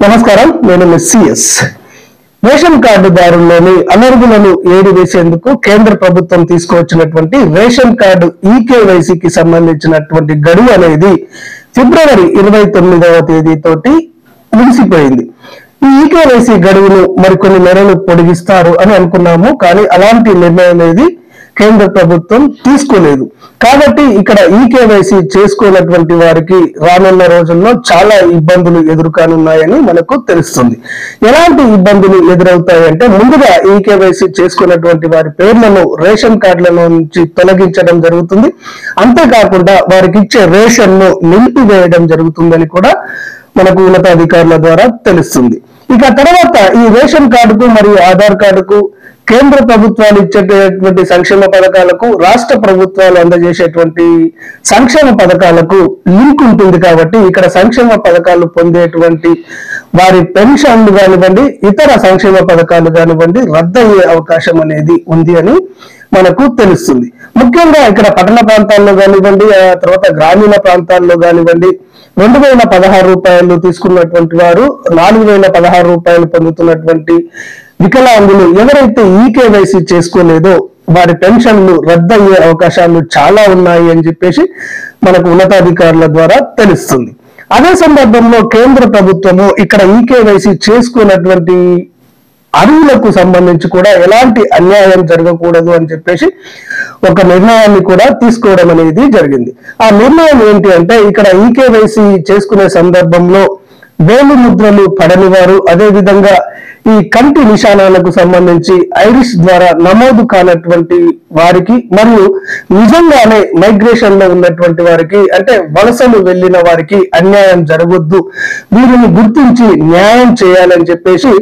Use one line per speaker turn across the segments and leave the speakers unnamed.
నమస్కారం, నేను మిస్సిఎస్. రేషన్ కార్డుదారుల్లోని అనర్హులను ఏరివేసేందుకు కేంద్ర ప్రభుత్వం తీసుకువచ్చినటువంటి రేషన్ కార్డు ఈకేవైసీకి సంబంధించినటువంటి గడువు అనేది ఫిబ్రవరి 29వ తేదీతోటి ముగిసిపోయింది. ఈ ఈకేవైసీ గడువును మరికొన్ని నెలలు పొడిగిస్తారు అని అనుకున్నాము, కానీ అలాంటి నిర్ణయం అనేది కేంద్ర ప్రభుత్వం తీసుకోలేదు. కాబట్టి ఇక్కడ ఈకేవైసీ చేసుకోనటువంటి వారికి రానున్న రోజుల్లో చాలా ఇబ్బందులు ఎదుర్కానున్నాయని మనకు తెలుస్తుంది. ఎలాంటి ఇబ్బందులు ఎదురవుతాయంటే, ముందుగా ఈకేవైసీ చేసుకున్నటువంటి వారి పేర్లను రేషన్ కార్డుల నుంచి తొలగించడం జరుగుతుంది. అంతేకాకుండా వారికి ఇచ్చే రేషన్ ను నిలిపివేయడం జరుగుతుందని కూడా మనకు ఉన్నతాధికారుల ద్వారా తెలుస్తుంది. ఇక తర్వాత ఈ రేషన్ కార్డుకు మరియు ఆధార్ కార్డుకు కేంద్ర ప్రభుత్వాలు ఇచ్చేటటువంటి సంక్షేమ పథకాలకు రాష్ట్ర ప్రభుత్వాలు అందజేసేటువంటి సంక్షేమ పథకాలకు లింక్ ఉంటుంది. కాబట్టి ఇక్కడ సంక్షేమ పథకాలు పొందేటువంటి వారి పెన్షన్లు కానివ్వండి, ఇతర సంక్షేమ పథకాలు కానివ్వండి రద్దయ్యే అవకాశం అనేది ఉంది అని మనకు తెలుస్తుంది. ముఖ్యంగా ఇక్కడ పట్టణ ప్రాంతాల్లో కానివ్వండి, ఆ తర్వాత గ్రామీణ ప్రాంతాల్లో కానివ్వండి 2016 రూపాయలు తీసుకున్నటువంటి వారు 4016 రూపాయలు పొందుతున్నటువంటి వికలాంగులు ఎవరైతే ఈకేవైసీ చేసుకోలేదో వారి పెన్షన్లు రద్దయ్యే అవకాశాలు చాలా ఉన్నాయి అని చెప్పేసి మనకు ఉన్నతాధికారుల ద్వారా తెలుస్తుంది. అదే సందర్భంలో కేంద్ర ప్రభుత్వము ఇక్కడ ఈకేవైసీ చేసుకున్నటువంటి అర్హులకు సంబంధించి కూడా ఎలాంటి అన్యాయం జరగకూడదు అని చెప్పేసి ఒక నిర్ణయాన్ని కూడా తీసుకోవడం అనేది జరిగింది. ఆ నిర్ణయం ఏంటి అంటే, ఇక్కడ ఈకేవైసీ చేసుకునే సందర్భంలో వేలు ముద్రలు పడని వారు, అదే విధంగా ఈ కంటి నిశానాలకు సంబంధించి ఐరిస్ ద్వారా నమోదు కానటువంటి వారికి, మరియు నిజంగానే మైగ్రేషన్ లో ఉన్నటువంటి వారికి, అంటే వలసలు వెళ్లిన వారికి అన్యాయం జరగొద్దు, వీరిని గుర్తించి న్యాయం చేయాలని చెప్పేసి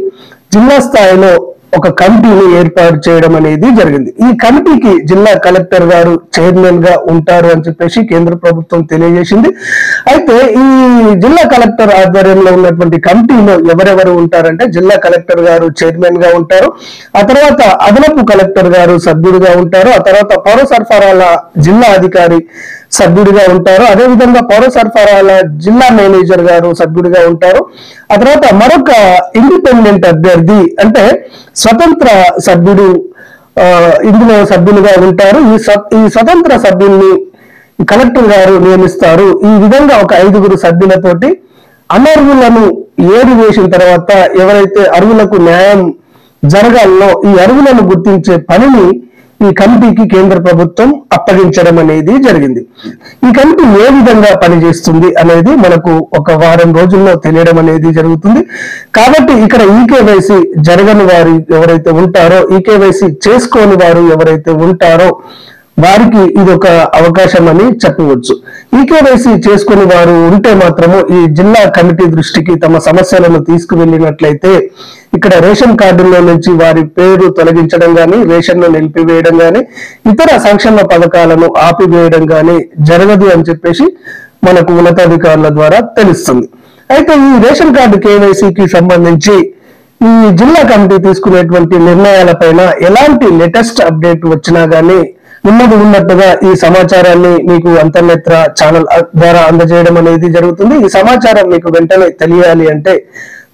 జిల్లా స్థాయిలో ఒక కమిటీని ఏర్పాటు చేయడం అనేది జరిగింది. ఈ కమిటీకి జిల్లా కలెక్టర్ గారు చైర్మన్ గా ఉంటారు అని చెప్పేసి కేంద్ర ప్రభుత్వం తెలియజేసింది. అయితే ఈ జిల్లా కలెక్టర్ ఆధ్వర్యంలో ఉన్నటువంటి కమిటీలో ఎవరెవరు ఉంటారంటే, జిల్లా కలెక్టర్ గారు చైర్మన్ గా ఉంటారు, ఆ తర్వాత అదనపు కలెక్టర్ గారు సభ్యుడిగా ఉంటారు, ఆ తర్వాత పౌర సరఫరాల జిల్లా అధికారి సభ్యుడిగా ఉంటారు, అదేవిధంగా పౌర సరఫరాల జిల్లా మేనేజర్ గారు సభ్యుడిగా ఉంటారు, ఆ తర్వాత మరొక ఇండిపెండెంట్ అభ్యర్థి అంటే స్వతంత్ర సభ్యుడు ఇందులో సభ్యులుగా ఉంటారు. ఈ స్వతంత్ర సభ్యుల్ని కలెక్టర్ గారు నియమిస్తారు. ఈ విధంగా ఒక 5గురు సభ్యులతోటి అనర్హులను ఏరివేసిన తర్వాత ఎవరైతే అర్హులకు న్యాయం జరగాలనో ఈ అర్హులను గుర్తించే పనిని ఈ కమిటీకి కేంద్ర ప్రభుత్వం అప్పగించడం అనేది జరిగింది. ఈ కమిటీ ఏ విధంగా పనిచేస్తుంది అనేది మనకు ఒక వారం రోజుల్లో తెలియడం అనేది జరుగుతుంది. కాబట్టి ఇక్కడ ఈకేవైసీ జరగని వారు ఎవరైతే ఉంటారో, ఈకేవైసీ చేసుకోని వారు ఎవరైతే ఉంటారో వారికి ఇది ఒక అవకాశం అని చెప్పవచ్చు. ఈకేవైసీ చేసుకుని వారు ఉంటే మాత్రము ఈ జిల్లా కమిటీ దృష్టికి తమ సమస్యలను తీసుకువెళ్ళినట్లయితే ఇక్కడ రేషన్ కార్డుల్లో నుంచి వారి పేరు తొలగించడం గాని, రేషన్ ను నిలిపివేయడం గాని, ఇతర సంక్షేమ పథకాలను ఆపివేయడం గాని జరగదు అని చెప్పేసి మనకు ఉన్నతాధికారుల ద్వారా తెలుస్తుంది. అయితే ఈ రేషన్ కార్డు కేవైసీకి సంబంధించి ఈ జిల్లా కమిటీ తీసుకునేటువంటి నిర్ణయాలపైన ఎలాంటి లేటెస్ట్ అప్డేట్ వచ్చినా గానీ ఉన్నట్టుగా ఈ సమాచారాన్ని మీకు అంతర్నేత్ర ఛానల్ ద్వారా అందజేయడం అనేది జరుగుతుంది. ఈ సమాచారం మీకు వెంటనే తెలియాలి అంటే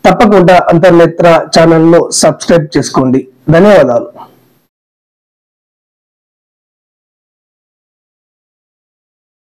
తప్పకుండా అంతర్నేత్ర ఛానల్ ను సబ్స్క్రైబ్ చేసుకోండి. ధన్యవాదాలు.